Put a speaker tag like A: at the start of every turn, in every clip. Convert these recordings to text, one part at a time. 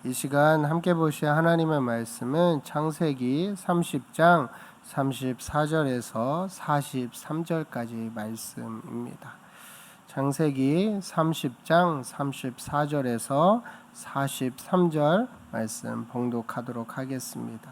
A: 이 시간 함께 보실 하나님의 말씀은 창세기 30장 34절에서 43절까지 말씀입니다. 창세기 30장 34절에서 43절 말씀 봉독하도록 하겠습니다.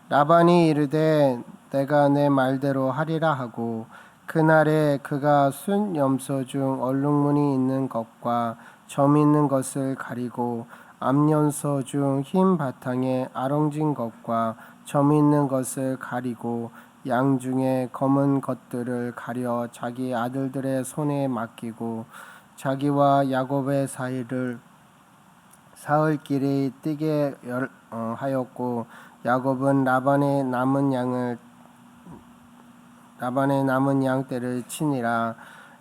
A: 라반이 이르되 내가 내 말대로 하리라 하고 그날에 그가 순 염소 중 얼룩무늬 있는 것과 점 있는 것을 가리고 암염소 중 흰 바탕에 아롱진 것과 점 있는 것을 가리고 양 중에 검은 것들을 가려 자기 아들들의 손에 맡기고 자기와 야곱의 사이를 사흘길이 뛰게 하였고 야곱은 라반의 남은 양 떼를 치니라.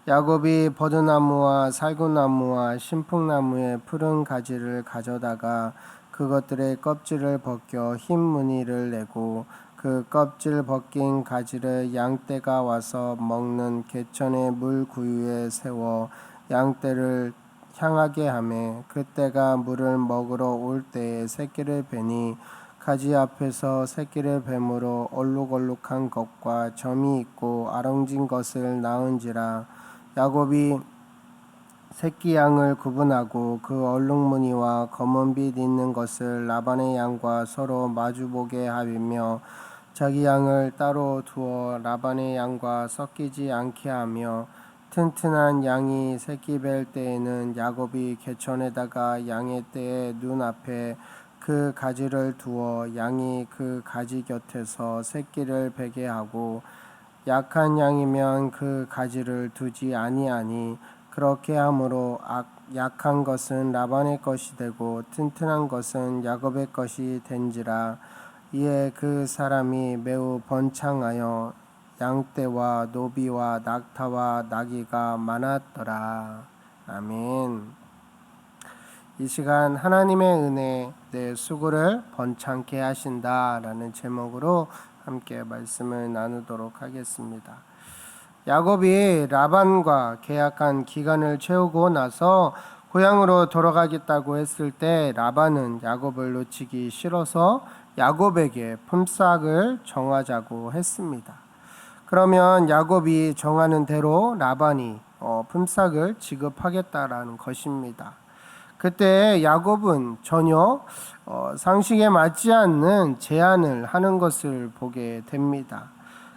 A: 야곱이 버드나무와 살구나무와 신풍나무의 푸른 가지를 가져다가 그것들의 껍질을 벗겨 흰 무늬를 내고 그 껍질 벗긴 가지를 양떼가 와서 먹는 개천의 물 구유에 세워 양떼를 향하게 하매 그떼가 물을 먹으러 올 때에 새끼를 베니 가지 앞에서 새끼를 뱀으로 얼룩얼룩한 것과 점이 있고 아롱진 것을 낳은지라. 야곱이 새끼 양을 구분하고 그 얼룩무늬와 검은빛 있는 것을 라반의 양과 서로 마주보게 하며 자기 양을 따로 두어 라반의 양과 섞이지 않게 하며 튼튼한 양이 새끼 뵐 때에는 야곱이 개천에다가 양의 떼의 눈앞에 그 가지를 두어 양이 그 가지 곁에서 새끼를 베게 하고 약한 양이면 그 가지를 두지 아니하니 그렇게 함으로 약한 것은 라반의 것이 되고 튼튼한 것은 야곱의 것이 된지라. 이에 그 사람이 매우 번창하여 양떼와 노비와 낙타와 나귀가 많았더라. 아멘. 이 시간 하나님의 은혜 내 수고를 번창케 하신다라는 제목으로 함께 말씀을 나누도록 하겠습니다. 야곱이 라반과 계약한 기간을 채우고 나서 고향으로 돌아가겠다고 했을 때 라반은 야곱을 놓치기 싫어서 야곱에게 품삯을 정하자고 했습니다. 그러면 야곱이 정하는 대로 라반이 품삯을 지급하겠다라는 것입니다. 그때 야곱은 전혀 상식에 맞지 않는 제안을 하는 것을 보게 됩니다.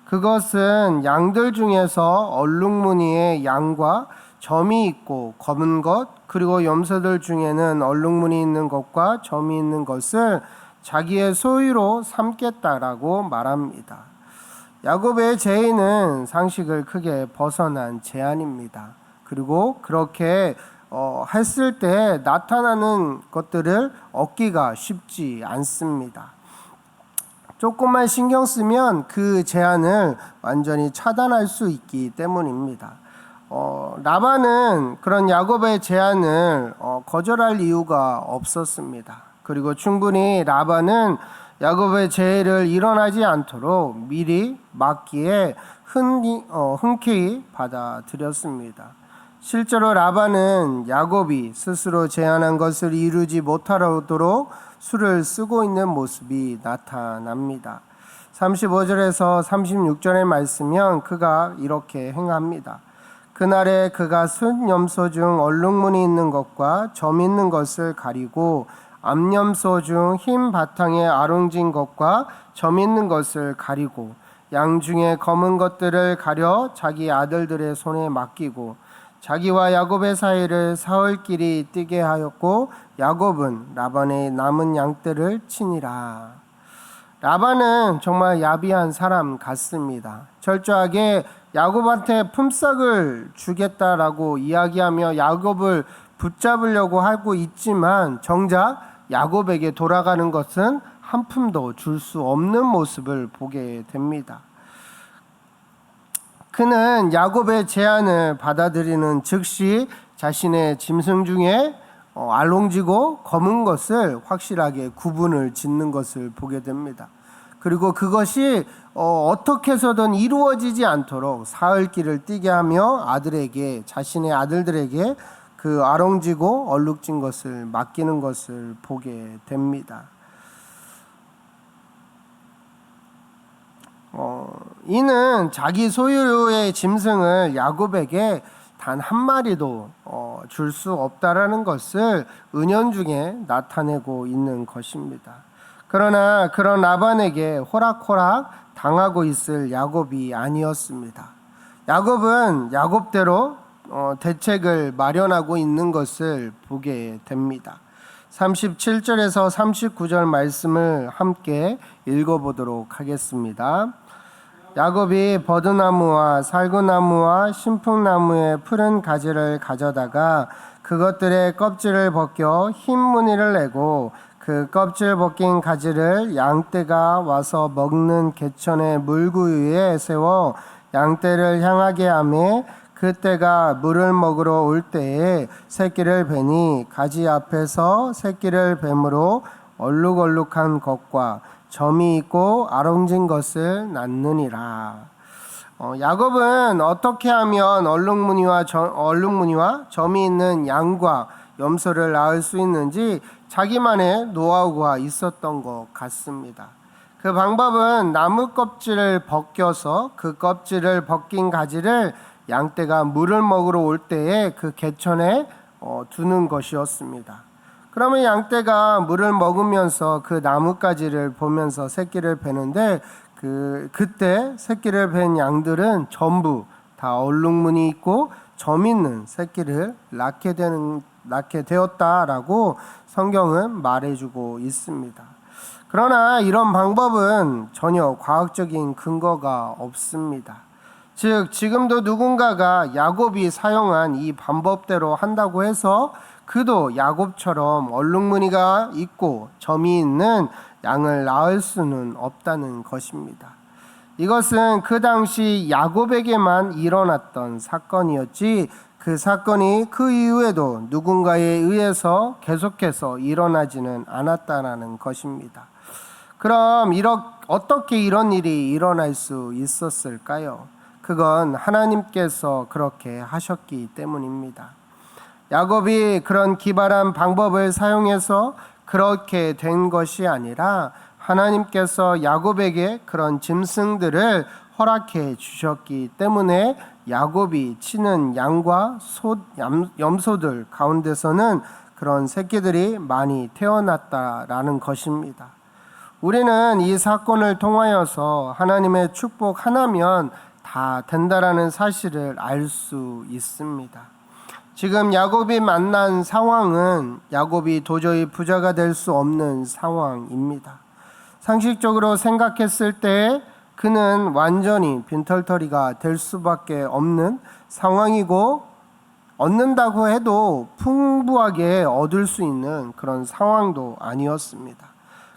A: 그것은 양들 중에서 얼룩무늬의 양과 점이 있고 검은 것, 그리고 염소들 중에는 얼룩무늬 있는 것과 점이 있는 것을 자기의 소유로 삼겠다라고 말합니다. 야곱의 제의는 상식을 크게 벗어난 제안입니다. 그리고 그렇게 했을 때 나타나는 것들을 얻기가 쉽지 않습니다. 조금만 신경 쓰면 그 제안을 완전히 차단할 수 있기 때문입니다. 라반은 그런 야곱의 제안을 거절할 이유가 없었습니다. 그리고 충분히 라반은 야곱의 제의를 일어나지 않도록 미리 막기에 흔쾌히 받아들였습니다. 실제로 라반은 야곱이 스스로 제안한 것을 이루지 못하도록 수를 쓰고 있는 모습이 나타납니다. 35절에서 36절의 말씀은 그가 이렇게 행합니다. 그날에 그가 순 염소 중 얼룩무늬 있는 것과 점 있는 것을 가리고 암염소 중 흰 바탕에 아롱진 것과 점 있는 것을 가리고 양 중에 검은 것들을 가려 자기 아들들의 손에 맡기고 자기와 야곱의 사이를 사흘길이 뛰게 하였고 야곱은 라반의 남은 양떼를 치니라. 라반은 정말 야비한 사람 같습니다. 철저하게 야곱한테 품삯을 주겠다라고 이야기하며 야곱을 붙잡으려고 하고 있지만 정작 야곱에게 돌아가는 것은 한 푼도 줄 수 없는 모습을 보게 됩니다. 그는 야곱의 제안을 받아들이는 즉시 자신의 짐승 중에 알롱지고 검은 것을 확실하게 구분을 짓는 것을 보게 됩니다. 그리고 그것이 어떻게 해서든 이루어지지 않도록 사흘길을 뛰게 하며 자신의 아들들에게 그 그 아롱지고 얼룩진 것을 맡기는 것을 보게 됩니다. 이는 자기 소유의 짐승을 야곱에게 단 한 마리도 줄 수 없다라는 것을 은연중에 나타내고 있는 것입니다. 그러나 그런 라반에게 호락호락 당하고 있을 야곱이 아니었습니다. 야곱은 야곱대로 대책을 마련하고 있는 것을 보게 됩니다. 37절에서 39절 말씀을 함께 읽어보도록 하겠습니다. 야곱이 버드나무와 살구나무와 신풍나무의 푸른 가지를 가져다가 그것들의 껍질을 벗겨 흰 무늬를 내고 그 껍질 벗긴 가지를 양떼가 와서 먹는 개천의 물구유에 세워 양떼를 향하게 하며 그 떼가 물을 먹으러 올 때에 새끼를 베니 가지 앞에서 새끼를 뱀으로 얼룩얼룩한 것과 점이 있고 아롱진 것을 낳느니라. 야곱은 어떻게 하면 얼룩무늬와 점이 있는 양과 염소를 낳을 수 있는지 자기만의 노하우가 있었던 것 같습니다. 그 방법은 나무 껍질을 벗겨서 그 껍질을 벗긴 가지를 양떼가 물을 먹으러 올 때에 그 개천에 두는 것이었습니다. 그러면 양떼가 물을 먹으면서 그 나뭇가지를 보면서 새끼를 베는데 그때 새끼를 벤 양들은 전부 다 얼룩무늬 있고 점 있는 새끼를 낳게 되었다라고 성경은 말해주고 있습니다. 그러나 이런 방법은 전혀 과학적인 근거가 없습니다. 즉 지금도 누군가가 야곱이 사용한 이 방법대로 한다고 해서 그도 야곱처럼 얼룩무늬가 있고 점이 있는 양을 낳을 수는 없다는 것입니다. 이것은 그 당시 야곱에게만 일어났던 사건이었지 그 사건이 그 이후에도 누군가에 의해서 계속해서 일어나지는 않았다는 것입니다. 그럼 어떻게 이런 일이 일어날 수 있었을까요? 그건 하나님께서 그렇게 하셨기 때문입니다. 야곱이 그런 기발한 방법을 사용해서 그렇게 된 것이 아니라 하나님께서 야곱에게 그런 짐승들을 허락해 주셨기 때문에 야곱이 치는 양과 염소들 가운데서는 그런 새끼들이 많이 태어났다라는 것입니다. 우리는 이 사건을 통하여서 하나님의 축복 하나면 다 된다라는 사실을 알 수 있습니다. 지금 야곱이 만난 상황은 야곱이 도저히 부자가 될 수 없는 상황입니다. 상식적으로 생각했을 때 그는 완전히 빈털터리가 될 수밖에 없는 상황이고 얻는다고 해도 풍부하게 얻을 수 있는 그런 상황도 아니었습니다.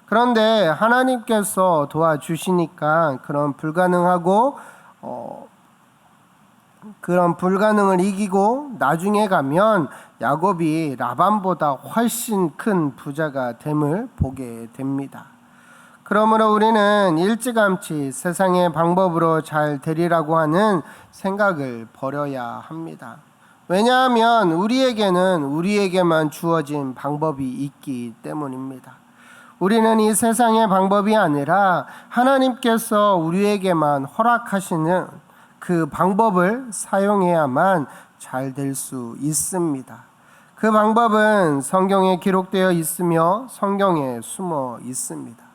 A: 그런데 하나님께서 도와주시니까 그런 불가능을 이기고 나중에 가면 야곱이 라반보다 훨씬 큰 부자가 됨을 보게 됩니다. 그러므로 우리는 일찌감치 세상의 방법으로 잘 되리라고 하는 생각을 버려야 합니다. 왜냐하면 우리에게는 우리에게만 주어진 방법이 있기 때문입니다. 우리는 이 세상의 방법이 아니라 하나님께서 우리에게만 허락하시는 그 방법을 사용해야만 잘 될 수 있습니다. 그 방법은 성경에 기록되어 있으며 성경에 숨어 있습니다.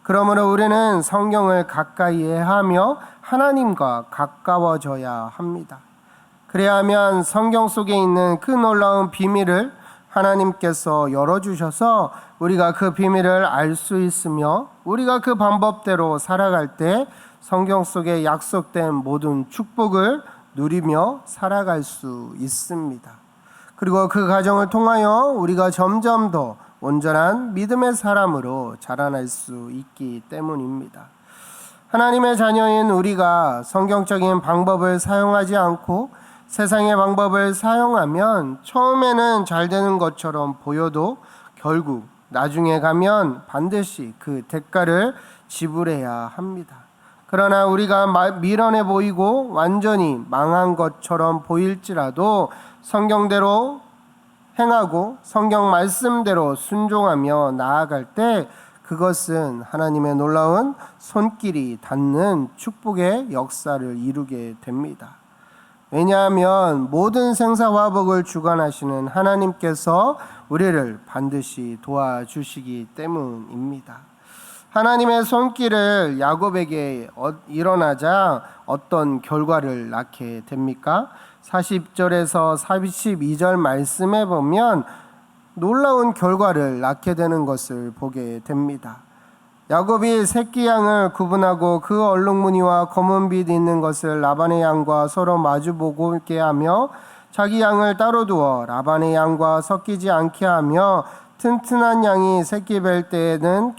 A: 그러므로 우리는 성경을 가까이 하며 하나님과 가까워져야 합니다. 그래야 하면 성경 속에 있는 그 놀라운 비밀을 하나님께서 열어주셔서 우리가 그 비밀을 알 수 있으며 우리가 그 방법대로 살아갈 때 성경 속에 약속된 모든 축복을 누리며 살아갈 수 있습니다. 그리고 그 과정을 통하여 우리가 점점 더 온전한 믿음의 사람으로 자라날 수 있기 때문입니다. 하나님의 자녀인 우리가 성경적인 방법을 사용하지 않고 세상의 방법을 사용하면 처음에는 잘 되는 것처럼 보여도 결국 나중에 가면 반드시 그 대가를 지불해야 합니다. 그러나 우리가 미련해 보이고 완전히 망한 것처럼 보일지라도 성경대로 행하고 성경 말씀대로 순종하며 나아갈 때 그것은 하나님의 놀라운 손길이 닿는 축복의 역사를 이루게 됩니다. 왜냐하면 모든 생사화복을 주관하시는 하나님께서 우리를 반드시 도와주시기 때문입니다. 하나님의 손길을 야곱에게 일어나자 어떤 결과를 낳게 됩니까? 40절에서 42절 말씀에 보면 놀라운 결과를 낳게 되는 것을 보게 됩니다. 야곱이 새끼 양을 구분하고 그 얼룩무늬와 검은 빛 있는 것을 라반의 양과 서로 마주보게 하며 자기 양을 따로 두어 라반의 양과 섞이지 않게 하며 튼튼한 양이 새끼 뵐 때에는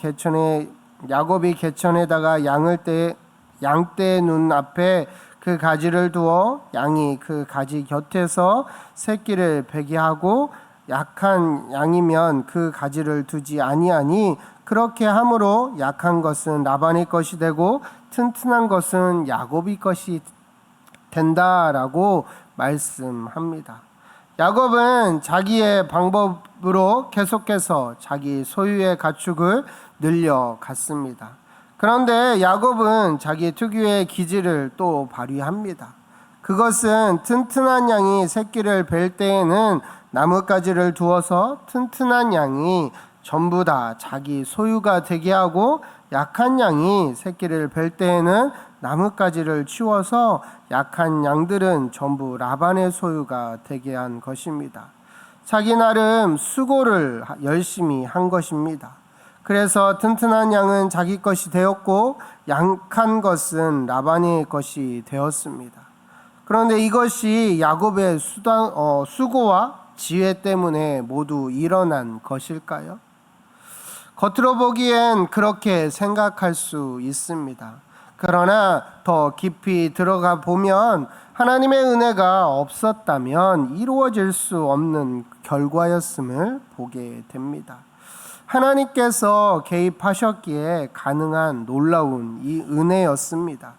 A: 야곱이 개천에다가 양떼의 눈 앞에 그 가지를 두어 양이 그 가지 곁에서 새끼를 베게 하고 약한 양이면 그 가지를 두지 아니하니 그렇게 함으로 약한 것은 라반의 것이 되고 튼튼한 것은 야곱의 것이 된다라고 말씀합니다. 야곱은 자기의 방법으로 계속해서 자기 소유의 가축을 늘려갔습니다. 그런데 야곱은 자기 특유의 기질을 또 발휘합니다. 그것은 튼튼한 양이 새끼를 뵐 때에는 나뭇가지를 두어서 튼튼한 양이 전부 다 자기 소유가 되게 하고 약한 양이 새끼를 뵐 때에는 나뭇가지를 치워서 약한 양들은 전부 라반의 소유가 되게 한 것입니다. 자기 나름 수고를 열심히 한 것입니다. 그래서 튼튼한 양은 자기 것이 되었고 약한 것은 라반의 것이 되었습니다. 그런데 이것이 야곱의 수고와 지혜 때문에 모두 일어난 것일까요? 겉으로 보기엔 그렇게 생각할 수 있습니다. 그러나 더 깊이 들어가 보면 하나님의 은혜가 없었다면 이루어질 수 없는 결과였음을 보게 됩니다. 하나님께서 개입하셨기에 가능한 놀라운 이 은혜였습니다.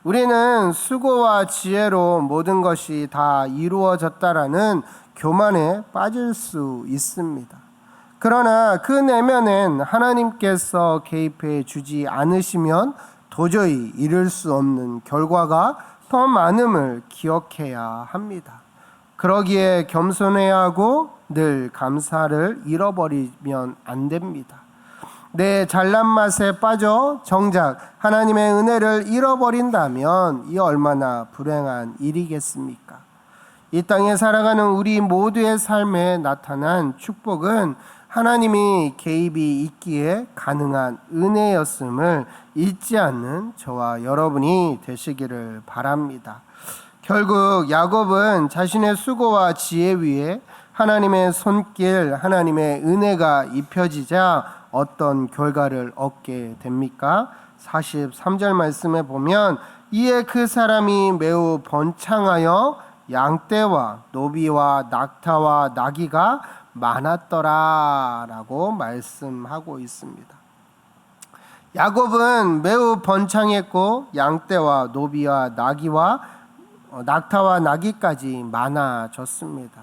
A: 우리는 수고와 지혜로 모든 것이 다 이루어졌다라는 교만에 빠질 수 있습니다. 그러나 그 내면엔 하나님께서 개입해 주지 않으시면 도저히 이룰 수 없는 결과가 더 많음을 기억해야 합니다. 그러기에 겸손해야 하고 늘 감사를 잃어버리면 안 됩니다. 내 잘난 맛에 빠져 정작 하나님의 은혜를 잃어버린다면 이 얼마나 불행한 일이겠습니까? 이 땅에 살아가는 우리 모두의 삶에 나타난 축복은 하나님이 개입이 있기에 가능한 은혜였음을 잊지 않는 저와 여러분이 되시기를 바랍니다. 결국 야곱은 자신의 수고와 지혜 위에 하나님의 손길, 하나님의 은혜가 입혀지자 어떤 결과를 얻게 됩니까? 43절 말씀에 보면 이에 그 사람이 매우 번창하여 양떼와 노비와 낙타와 나귀가 많았더라라고 말씀하고 있습니다. 야곱은 매우 번창했고 양떼와 노비와 낙타와 나귀까지 많아졌습니다.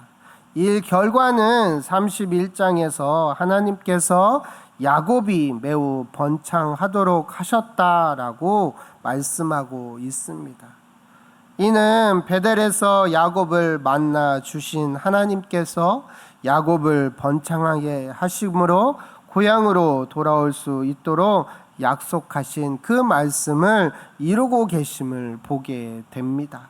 A: 이 결과는 31장에서 하나님께서 야곱이 매우 번창하도록 하셨다라고 말씀하고 있습니다. 이는 베델에서 야곱을 만나 주신 하나님께서 야곱을 번창하게 하심으로 고향으로 돌아올 수 있도록 약속하신 그 말씀을 이루고 계심을 보게 됩니다.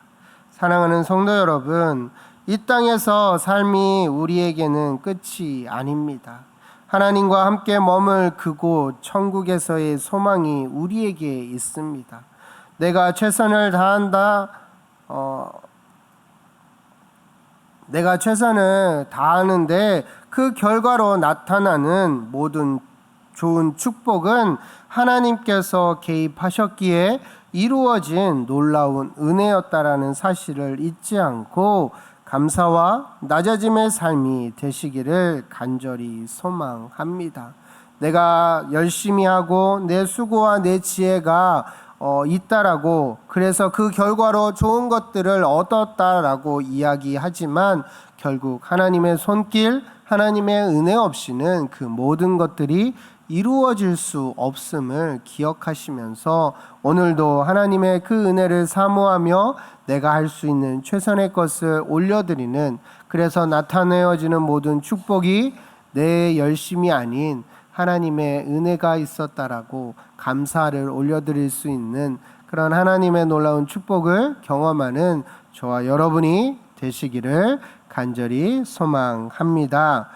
A: 사랑하는 성도 여러분, 이 땅에서 삶이 우리에게는 끝이 아닙니다. 하나님과 함께 머물 그곳 천국에서의 소망이 우리에게 있습니다. 내가 최선을 다하는데 그 결과로 나타나는 모든 좋은 축복은 하나님께서 개입하셨기에 이루어진 놀라운 은혜였다라는 사실을 잊지 않고 감사와 낮아짐의 삶이 되시기를 간절히 소망합니다. 내가 열심히 하고 내 수고와 내 지혜가 있다라고, 그래서 그 결과로 좋은 것들을 얻었다라고 이야기하지만 결국 하나님의 손길, 하나님의 은혜 없이는 그 모든 것들이 이루어질 수 없음을 기억하시면서 오늘도 하나님의 그 은혜를 사모하며 내가 할 수 있는 최선의 것을 올려드리는, 그래서 나타내어지는 모든 축복이 내 열심이 아닌 하나님의 은혜가 있었다라고 감사를 올려드릴 수 있는 그런 하나님의 놀라운 축복을 경험하는 저와 여러분이 되시기를 간절히 소망합니다.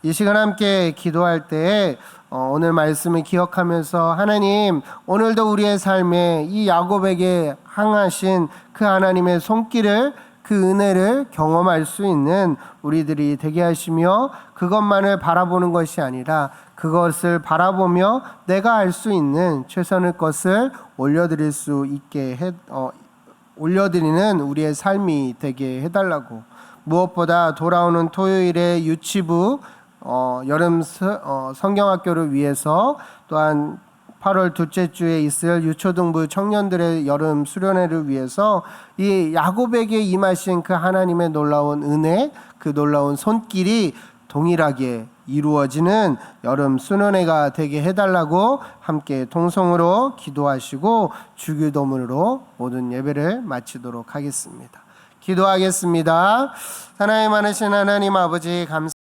A: 이 시간 함께 기도할 때 오늘 말씀을 기억하면서 하나님, 오늘도 우리의 삶에 이 야곱에게 향하신 그 하나님의 손길을, 그 은혜를 경험할 수 있는 우리들이 되게 하시며, 그것만을 바라보는 것이 아니라 그것을 바라보며 내가 할 수 있는 최선의 것을 올려드릴 수 있게 올려드리는 우리의 삶이 되게 해달라고, 무엇보다 돌아오는 토요일에 유치부 여름 성경학교를 위해서, 또한 8월 둘째 주에 있을 유초등부 청년들의 여름 수련회를 위해서 이 야곱에게 임하신 그 하나님의 놀라운 은혜, 그 놀라운 손길이 동일하게 이루어지는 여름 수련회가 되게 해달라고 함께 통성으로 기도하시고 주기도문으로 모든 예배를 마치도록 하겠습니다. 기도하겠습니다. 하나님 많으신 하나님 아버지, 감사합니다.